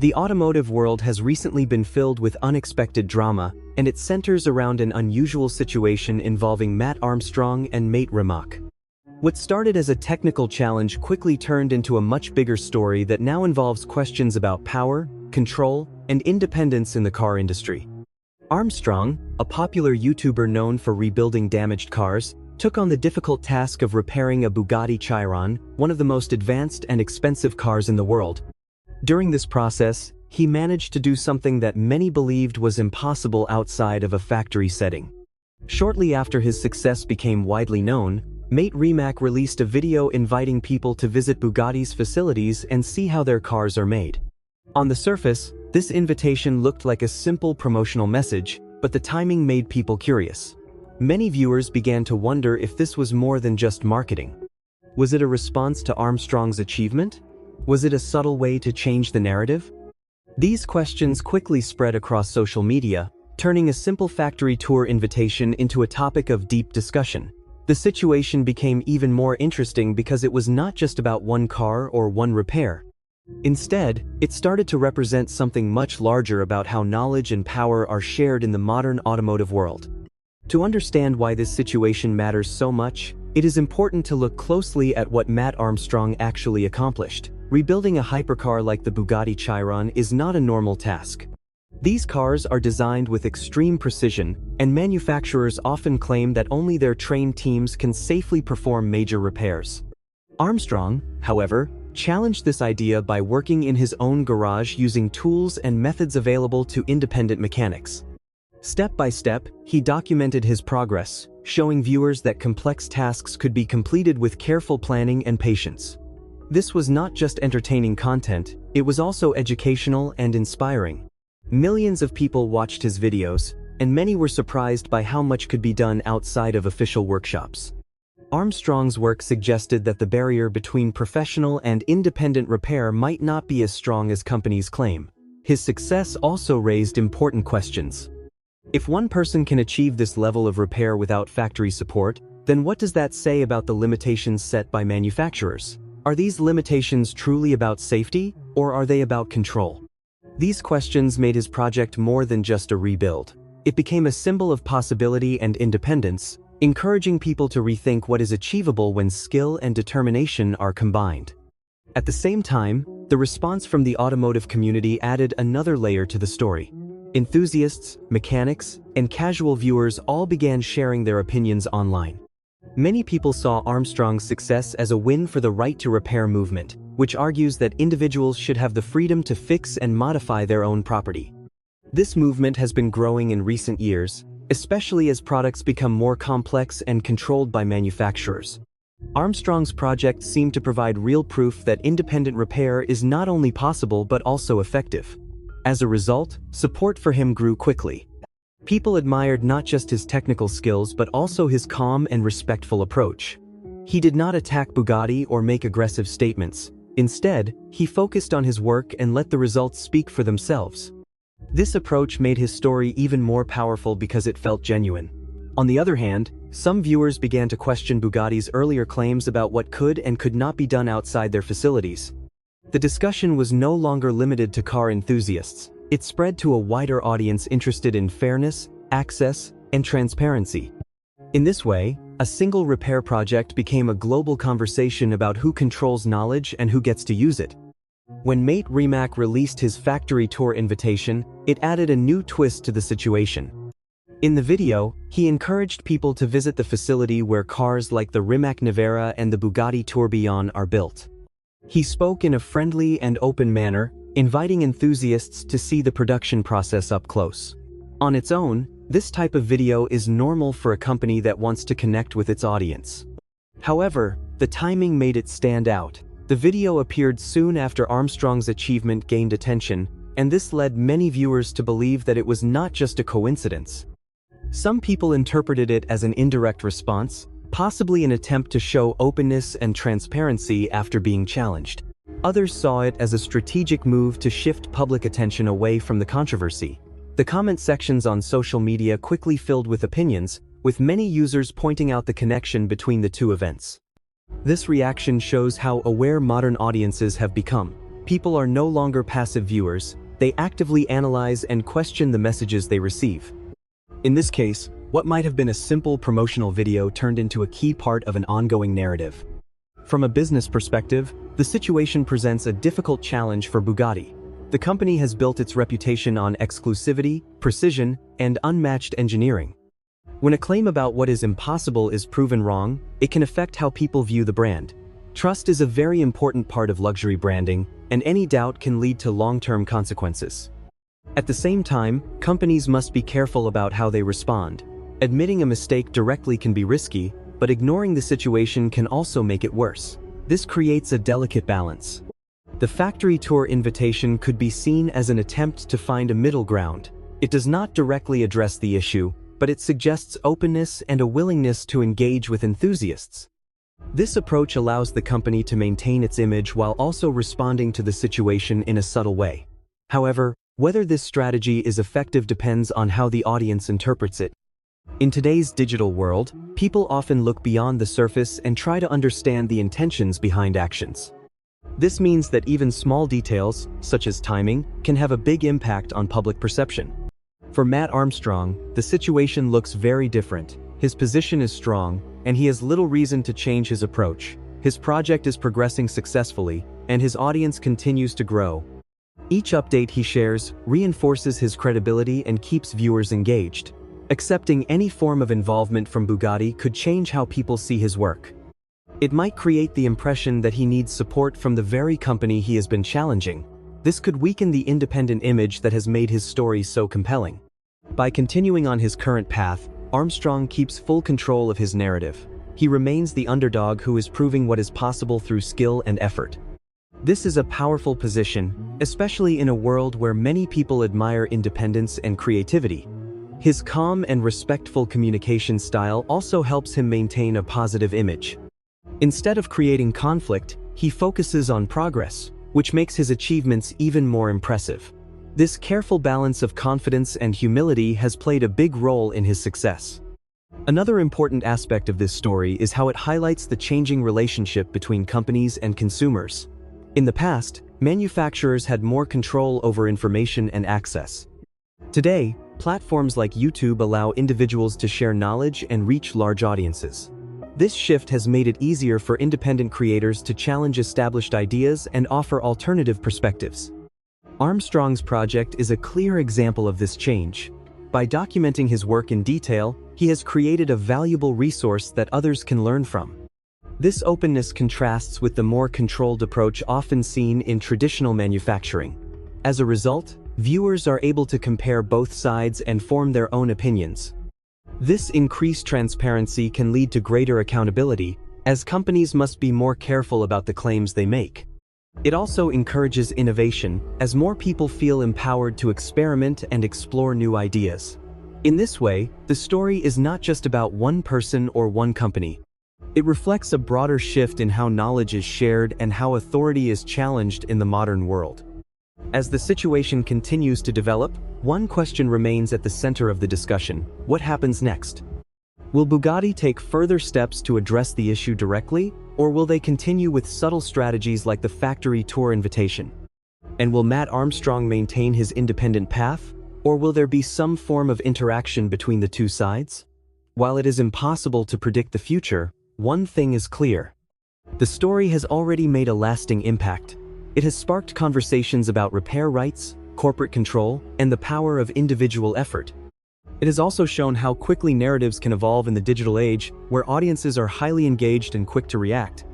The automotive world has recently been filled with unexpected drama, and it centers around an unusual situation involving Mat Armstrong and mate Rimac. What started as a technical challenge quickly turned into a much bigger story that now involves questions about power, control, and independence in the car industry. Armstrong, a popular YouTuber known for rebuilding damaged cars, took on the difficult task of repairing a Bugatti Chiron, one of the most advanced and expensive cars in the world. During this process, he managed to do something that many believed was impossible outside of a factory setting. Shortly after his success became widely known, mate Rimac released a video inviting people to visit Bugatti's facilities and see how their cars are made. On the surface, this invitation looked like a simple promotional message, but the timing made people curious. Many viewers began to wonder if this was more than just marketing. Was it a response to Armstrong's achievement? Was it a subtle way to change the narrative? These questions quickly spread across social media, turning a simple factory tour invitation into a topic of deep discussion. The situation became even more interesting because it was not just about one car or one repair. Instead, it started to represent something much larger about how knowledge and power are shared in the modern automotive world. To understand why this situation matters so much, it is important to look closely at what Mat Armstrong actually accomplished. Rebuilding a hypercar like the Bugatti Chiron is not a normal task. These cars are designed with extreme precision, and manufacturers often claim that only their trained teams can safely perform major repairs. Armstrong, however, challenged this idea by working in his own garage using tools and methods available to independent mechanics. Step by step, he documented his progress, showing viewers that complex tasks could be completed with careful planning and patience. This was not just entertaining content, it was also educational and inspiring. Millions of people watched his videos, and many were surprised by how much could be done outside of official workshops. Armstrong's work suggested that the barrier between professional and independent repair might not be as strong as companies claim. His success also raised important questions. If one person can achieve this level of repair without factory support, then what does that say about the limitations set by manufacturers? Are these limitations truly about safety, or are they about control? These questions made his project more than just a rebuild. It became a symbol of possibility and independence, encouraging people to rethink what is achievable when skill and determination are combined. At the same time, the response from the automotive community added another layer to the story. Enthusiasts, mechanics, and casual viewers all began sharing their opinions online. Many people saw Armstrong's success as a win for the right to repair movement, which argues that individuals should have the freedom to fix and modify their own property. This movement has been growing in recent years, especially as products become more complex and controlled by manufacturers. Armstrong's project seemed to provide real proof that independent repair is not only possible but also effective. As a result, support for him grew quickly. People admired not just his technical skills but also his calm and respectful approach. He did not attack Bugatti or make aggressive statements. Instead, he focused on his work and let the results speak for themselves. This approach made his story even more powerful because it felt genuine. On the other hand, some viewers began to question Bugatti's earlier claims about what could and could not be done outside their facilities. The discussion was no longer limited to car enthusiasts. It spread to a wider audience interested in fairness, access, and transparency. In this way, a single repair project became a global conversation about who controls knowledge and who gets to use it. When mate Rimac released his factory tour invitation, it added a new twist to the situation. In the video, he encouraged people to visit the facility where cars like the Rimac Nevera and the Bugatti Tourbillon are built. He spoke in a friendly and open manner, inviting enthusiasts to see the production process up close. On its own, this type of video is normal for a company that wants to connect with its audience. However, the timing made it stand out. The video appeared soon after Armstrong's achievement gained attention, and this led many viewers to believe that it was not just a coincidence. Some people interpreted it as an indirect response, possibly an attempt to show openness and transparency after being challenged. Others saw it as a strategic move to shift public attention away from the controversy. The comment sections on social media quickly filled with opinions, with many users pointing out the connection between the two events. This reaction shows how aware modern audiences have become. people are no longer passive viewers, they actively analyze and question the messages they receive. In this case, what might have been a simple promotional video turned into a key part of an ongoing narrative. From a business perspective, the situation presents a difficult challenge for Bugatti. The company has built its reputation on exclusivity, precision, and unmatched engineering. When a claim about what is impossible is proven wrong, it can affect how people view the brand. Trust is a very important part of luxury branding, and any doubt can lead to long-term consequences. At the same time, companies must be careful about how they respond. Admitting a mistake directly can be risky, but ignoring the situation can also make it worse. This creates a delicate balance. The factory tour invitation could be seen as an attempt to find a middle ground. It does not directly address the issue, but it suggests openness and a willingness to engage with enthusiasts. This approach allows the company to maintain its image while also responding to the situation in a subtle way. However, whether this strategy is effective depends on how the audience interprets it. In today's digital world, people often look beyond the surface and try to understand the intentions behind actions. This means that even small details, such as timing, can have a big impact on public perception. For Mat Armstrong, the situation looks very different. His position is strong, and he has little reason to change his approach. His project is progressing successfully, and his audience continues to grow. Each update he shares reinforces his credibility and keeps viewers engaged. Accepting any form of involvement from Bugatti could change how people see his work. It might create the impression that he needs support from the very company he has been challenging. This could weaken the independent image that has made his story so compelling. By continuing on his current path, Armstrong keeps full control of his narrative. He remains the underdog who is proving what is possible through skill and effort. This is a powerful position, especially in a world where many people admire independence and creativity. His calm and respectful communication style also helps him maintain a positive image. Instead of creating conflict, he focuses on progress, which makes his achievements even more impressive. This careful balance of confidence and humility has played a big role in his success. Another important aspect of this story is how it highlights the changing relationship between companies and consumers. In the past, manufacturers had more control over information and access. Today, platforms like YouTube allow individuals to share knowledge and reach large audiences. This shift has made it easier for independent creators to challenge established ideas and offer alternative perspectives. Armstrong's project is a clear example of this change. By documenting his work in detail, he has created a valuable resource that others can learn from. This openness contrasts with the more controlled approach often seen in traditional manufacturing. As a result, viewers are able to compare both sides and form their own opinions. This increased transparency can lead to greater accountability, as companies must be more careful about the claims they make. It also encourages innovation, as more people feel empowered to experiment and explore new ideas. In this way, the story is not just about one person or one company. It reflects a broader shift in how knowledge is shared and how authority is challenged in the modern world. As the situation continues to develop, one question remains at the center of the discussion: what happens next? Will Bugatti take further steps to address the issue directly, or will they continue with subtle strategies like the factory tour invitation? And will Mat Armstrong maintain his independent path, or will there be some form of interaction between the two sides? While it is impossible to predict the future, one thing is clear. The story has already made a lasting impact. It has sparked conversations about repair rights, corporate control, and the power of individual effort. It has also shown how quickly narratives can evolve in the digital age, where audiences are highly engaged and quick to react.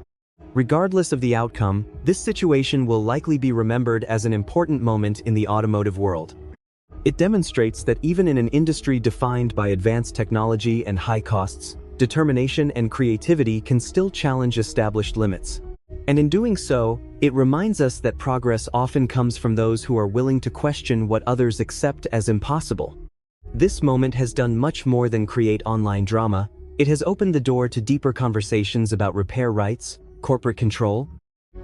Regardless of the outcome, this situation will likely be remembered as an important moment in the automotive world. It demonstrates that even in an industry defined by advanced technology and high costs, determination and creativity can still challenge established limits. And in doing so, it reminds us that progress often comes from those who are willing to question what others accept as impossible. This moment has done much more than create online drama. It has opened the door to deeper conversations about repair rights, corporate control,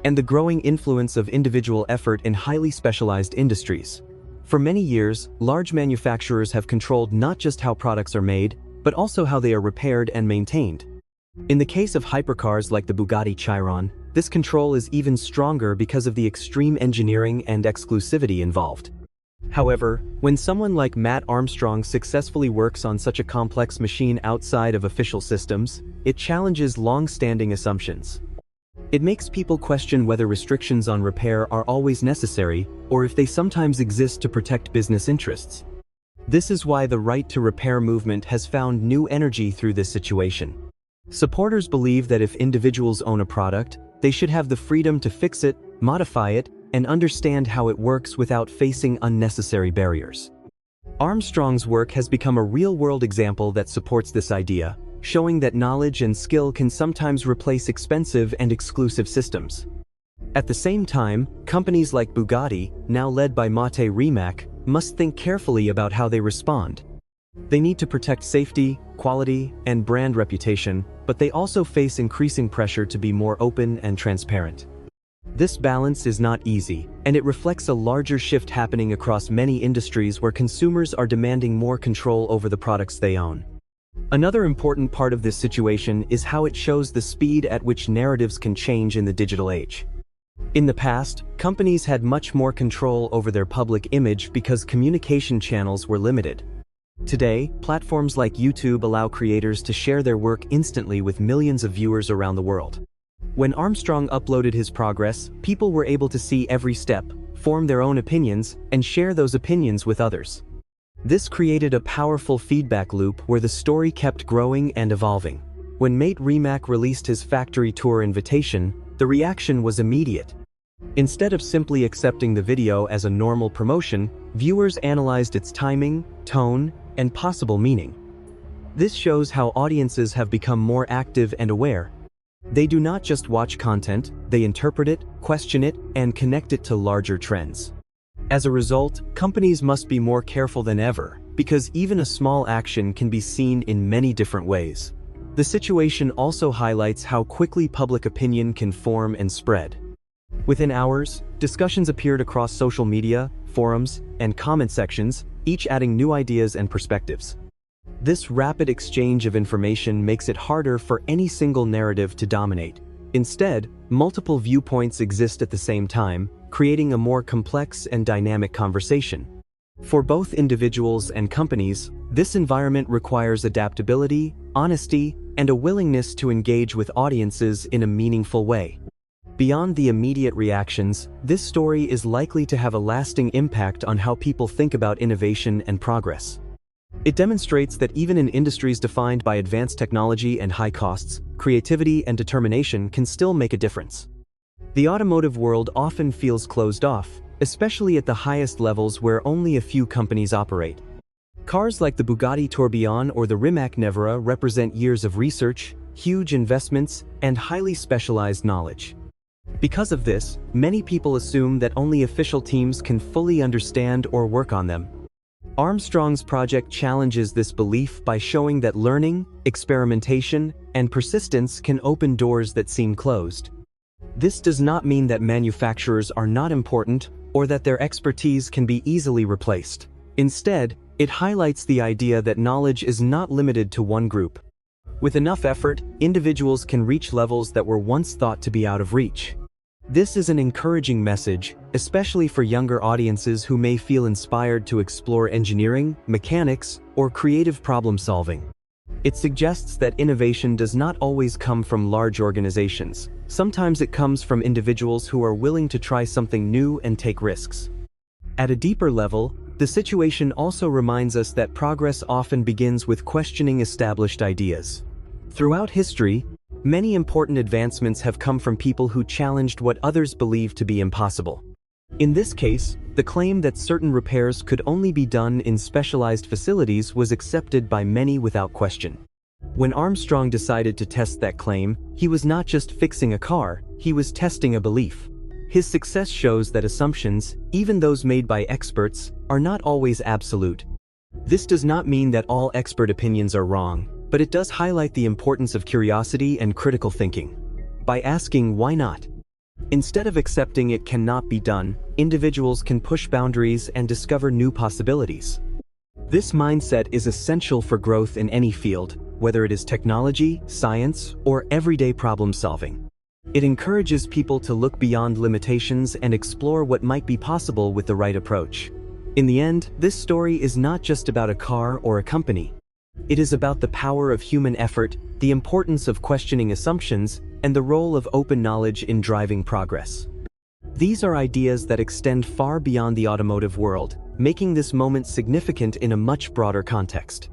and the growing influence of individual effort in highly specialized industries. For many years, large manufacturers have controlled not just how products are made, but also how they are repaired and maintained. In the case of hypercars like the Bugatti Chiron, this control is even stronger because of the extreme engineering and exclusivity involved. However, when someone like Mat Armstrong successfully works on such a complex machine outside of official systems, it challenges long-standing assumptions. It makes people question whether restrictions on repair are always necessary, or if they sometimes exist to protect business interests. This is why the right to repair movement has found new energy through this situation. Supporters believe that if individuals own a product, they should have the freedom to fix it, modify it, and understand how it works without facing unnecessary barriers. Armstrong's work has become a real-world example that supports this idea, showing that knowledge and skill can sometimes replace expensive and exclusive systems. At the same time, companies like Bugatti, now led by Mat Armstrong, must think carefully about how they respond. They need to protect safety, quality, and brand reputation, but they also face increasing pressure to be more open and transparent. This balance is not easy, and it reflects a larger shift happening across many industries where consumers are demanding more control over the products they own. Another important part of this situation is how it shows the speed at which narratives can change in the digital age. In the past, companies had much more control over their public image because communication channels were limited. Today, platforms like YouTube allow creators to share their work instantly with millions of viewers around the world. When Armstrong uploaded his progress, people were able to see every step, form their own opinions, and share those opinions with others. This created a powerful feedback loop where the story kept growing and evolving. When Mat Armstrong released his factory tour invitation, the reaction was immediate. Instead of simply accepting the video as a normal promotion, viewers analyzed its timing, tone, and possible meaning. This shows how audiences have become more active and aware. They do not just watch content, they interpret it, question it, and connect it to larger trends. As a result, companies must be more careful than ever, because even a small action can be seen in many different ways. The situation also highlights how quickly public opinion can form and spread. Within hours, discussions appeared across social media, forums, and comment sections, each adding new ideas and perspectives. This rapid exchange of information makes it harder for any single narrative to dominate. Instead, multiple viewpoints exist at the same time, creating a more complex and dynamic conversation. For both individuals and companies, this environment requires adaptability, honesty, and a willingness to engage with audiences in a meaningful way. Beyond the immediate reactions, this story is likely to have a lasting impact on how people think about innovation and progress. It demonstrates that even in industries defined by advanced technology and high costs, creativity and determination can still make a difference. The automotive world often feels closed off, especially at the highest levels where only a few companies operate. Cars like the Bugatti Tourbillon or the Rimac Nevera represent years of research, huge investments, and highly specialized knowledge. Because of this, many people assume that only official teams can fully understand or work on them. Armstrong's project challenges this belief by showing that learning, experimentation, and persistence can open doors that seem closed. This does not mean that manufacturers are not important or that their expertise can be easily replaced. Instead, it highlights the idea that knowledge is not limited to one group. With enough effort, individuals can reach levels that were once thought to be out of reach. This is an encouraging message, especially for younger audiences who may feel inspired to explore engineering, mechanics, or creative problem solving. It suggests that innovation does not always come from large organizations. Sometimes it comes from individuals who are willing to try something new and take risks. At a deeper level, the situation also reminds us that progress often begins with questioning established ideas. Throughout history, many important advancements have come from people who challenged what others believed to be impossible. In this case, the claim that certain repairs could only be done in specialized facilities was accepted by many without question. When Armstrong decided to test that claim, he was not just fixing a car, he was testing a belief. His success shows that assumptions, even those made by experts, are not always absolute. This does not mean that all expert opinions are wrong, but it does highlight the importance of curiosity and critical thinking. By asking why not, instead of accepting it cannot be done, individuals can push boundaries and discover new possibilities. This mindset is essential for growth in any field, whether it is technology, science, or everyday problem solving. It encourages people to look beyond limitations and explore what might be possible with the right approach. In the end, this story is not just about a car or a company. It is about the power of human effort, the importance of questioning assumptions, and the role of open knowledge in driving progress. These are ideas that extend far beyond the automotive world, making this moment significant in a much broader context.